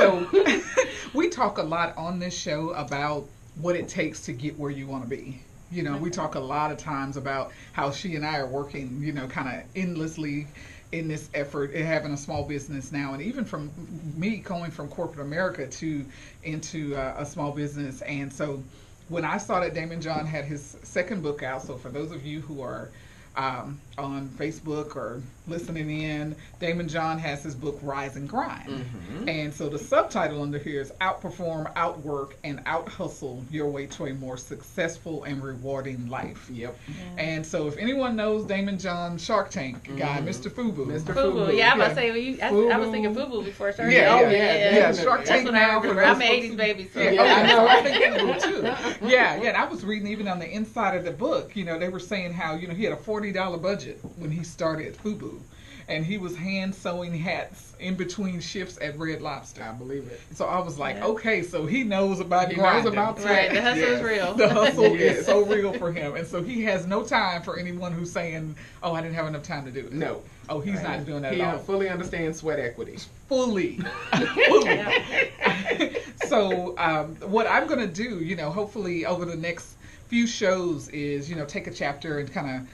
So we talk a lot on this show about what it takes to get where you want to be. You know, we talk a lot of times about how she and I are working, you know, kind of endlessly in this effort in having a small business now. And even from me going from corporate America to into a small business. And so when I saw that Daymond John had his second book out, so for those of you who are on Facebook or listening in, Daymond John has his book Rise and Grind. And so the subtitle under here is Outperform, Outwork, and Out-Hustle Your Way to a More Successful and Rewarding Life. And so if anyone knows Daymond John Shark Tank guy, Mr. Fubu. Mr. Fubu. Yeah, I was about to say, I was thinking Fubu before Shark Tank. Yeah, Shark Tank now. I'm an 80s baby, so. I know, I think Fubu too. Yeah, and I was reading even on the inside of the book, you know, they were saying how, you know, he had a $40 budget when he started Fubu. And he was hand sewing hats in between shifts at Red Lobster. I believe it. So I was like, okay, so he knows about grinding. Right, the hustle is real. The hustle is so real for him. And so he has no time for anyone who's saying, oh, I didn't have enough time to do it. No. Oh, he's not doing that at all. He fully understands sweat equity. Fully. So what I'm going to do, you know, hopefully over the next few shows is, you know, take a chapter and kind of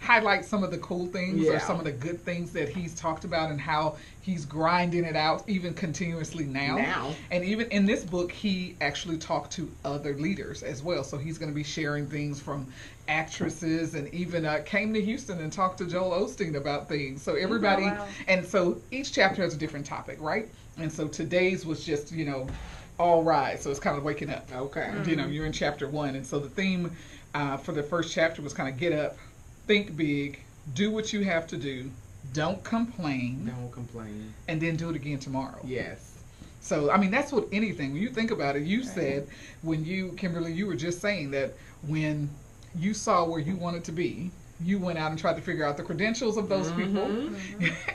highlight some of the cool things or some of the good things that he's talked about and how he's grinding it out even continuously now. And even in this book, he actually talked to other leaders as well. So he's going to be sharing things from actresses and even came to Houston and talked to Joel Osteen about things. So everybody, and so each chapter has a different topic, right? And so today's was just, you know, all rise. So it's kind of waking up. Okay. You know, you're in chapter 1. And so the theme for the first chapter was kind of get up, think big, do what you have to do, don't complain. Don't complain. And then do it again tomorrow. Yes. So, I mean, that's what anything, when you think about it, you said when you, Kimberly, you were just saying that when you saw where you wanted to be, you went out and tried to figure out the credentials of those people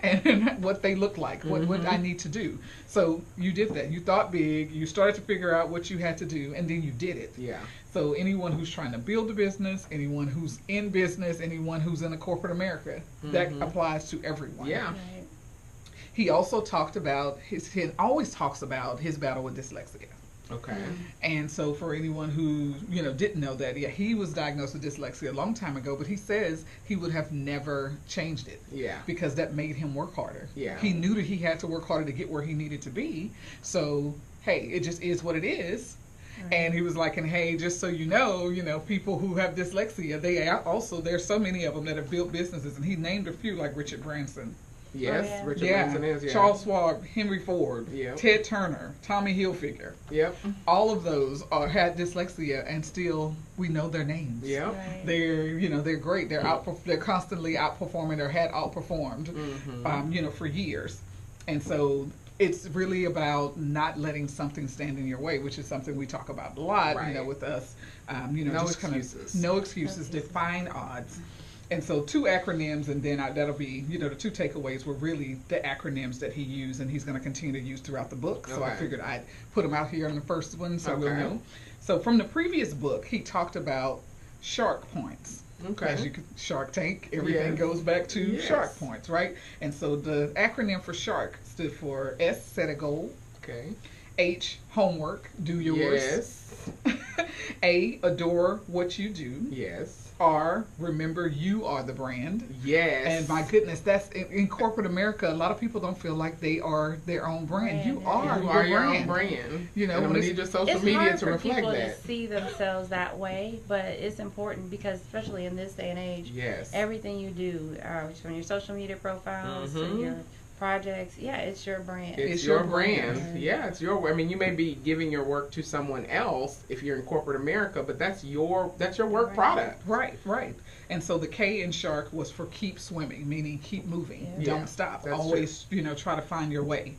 and what they look like, what I need to do. So you did that. You thought big. You started to figure out what you had to do, and then you did it. Yeah. So anyone who's trying to build a business, anyone who's in business, anyone who's in a corporate America, that applies to everyone. Yeah. He also talked about he always talks about his battle with dyslexia. Okay. And so for anyone who, you know, didn't know that, he was diagnosed with dyslexia a long time ago, but he says he would have never changed it. Yeah. Because that made him work harder. Yeah. He knew that he had to work harder to get where he needed to be. So, hey, it just is what it is. And he was like, and hey, just so you know, people who have dyslexia, there's so many of them that have built businesses, and he named a few like Richard Branson. Yes, Richard Branson is, Charles Schwab, Henry Ford, Ted Turner, Tommy Hilfiger. Yep. All of those had dyslexia, and still we know their names. Yep. Right. They're great. They're constantly outperforming or had outperformed, for years. And so it's really about not letting something stand in your way, which is something we talk about a lot, with us. No excuses. No excuses, defying odds. And so 2 acronyms, and then that'll be, the 2 takeaways were really the acronyms that he used, and he's going to continue to use throughout the book. So I figured I'd put them out here on the first one so we'll know. So from the previous book, he talked about shark points. Okay. As you could, Shark Tank, everything goes back to shark points, right? And so the acronym for shark stood for S, set a goal. Okay. H, homework, do yours. Yes. A, adore what you do. Yes. R, remember you are the brand. Yes. And my goodness, that's in corporate America. A lot of people don't feel like they are their own brand. You are your own brand. You know, and we need your social media to reflect that. It's hard for people to see themselves that way, but it's important because, especially in this day and age, everything you do, from your social media profiles to your projects, it's your brand. It's your brand. Yeah, it's your. I mean, you may be giving your work to someone else if you're in corporate America, but that's your work product. Right. And so the K in shark was for keep swimming, meaning keep moving, don't stop. That's always, try to find your way.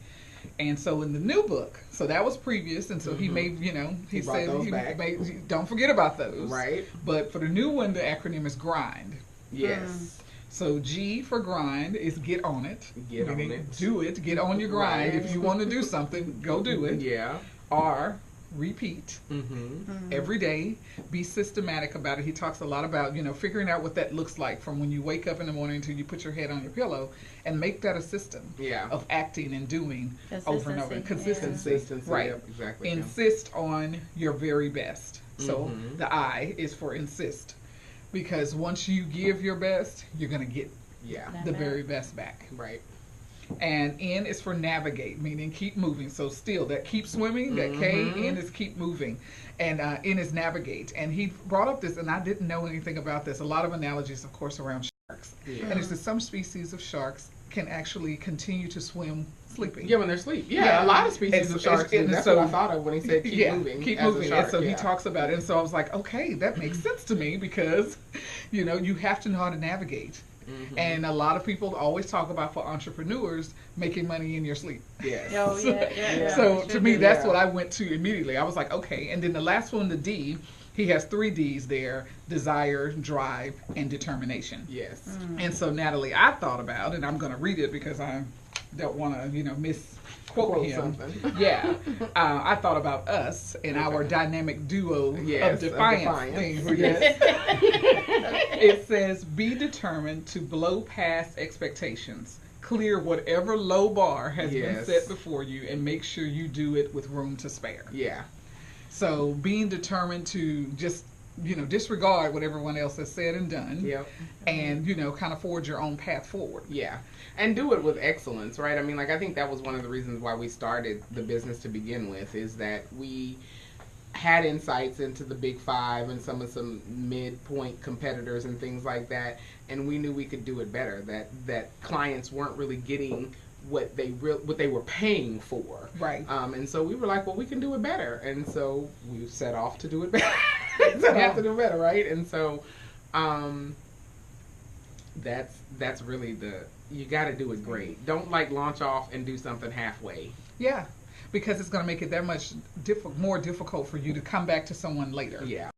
And so in the new book, so that was previous, and so he made, he said don't forget about those. Right. But for the new one, the acronym is grind. Yes. So G for grind is get on it. Get on it. Do it. Get on your grind. If you want to do something, go do it. Yeah. R, repeat Mm-hmm. every day. Be systematic about it. He talks a lot about, figuring out what that looks like from when you wake up in the morning until you put your head on your pillow, and make that a system of acting and doing over and over. Consistency. Right. Yep, exactly. Insist on your very best. So the I is for insist. Because once you give your best, you're going to get the very best back. Right. And N is for navigate, meaning keep moving. So still, that keep swimming, that K, N is keep moving. And N is navigate. And he brought up this, and I didn't know anything about this. A lot of analogies, of course, around sharks. Yeah. And it's that some species of sharks can actually continue to swim sleeping. Yeah, when they're asleep. Yeah, a lot of species of sharks do. That's what I thought of when he said keep moving. Keep moving. Shark, and so he talks about it. And so I was like, okay, that makes sense to me because, you have to know how to navigate. Mm-hmm. And a lot of people always talk about, for entrepreneurs, making money in your sleep. Yes. Oh, yeah. So to me, that's what I went to immediately. I was like, okay. And then the last one, the D, he has 3 Ds there: desire, drive, and determination. Yes. Mm. And so, Natalie, I thought about, and I'm going to read it because I don't want to, misquote him. Yeah. I thought about us and our dynamic duo of Defiance thing. Yes. It says, be determined to blow past expectations. Clear whatever low bar has been set before you, and make sure you do it with room to spare. Yeah. So being determined to just, disregard what everyone else has said and done. Yep. And, kind of forge your own path forward. Yeah. And do it with excellence, right? I mean, I think that was one of the reasons why we started the business to begin with, is that we had insights into the big 5 and some midpoint competitors and things like that, and we knew we could do it better, that clients weren't really getting what they were paying for. Right. And so we were like, well, we can do it better. And so we set off to do it better. Off to do better, right? And so that's really you got to do it great. Don't launch off and do something halfway. Yeah. Because it's going to make it that much more difficult for you to come back to someone later. Yeah.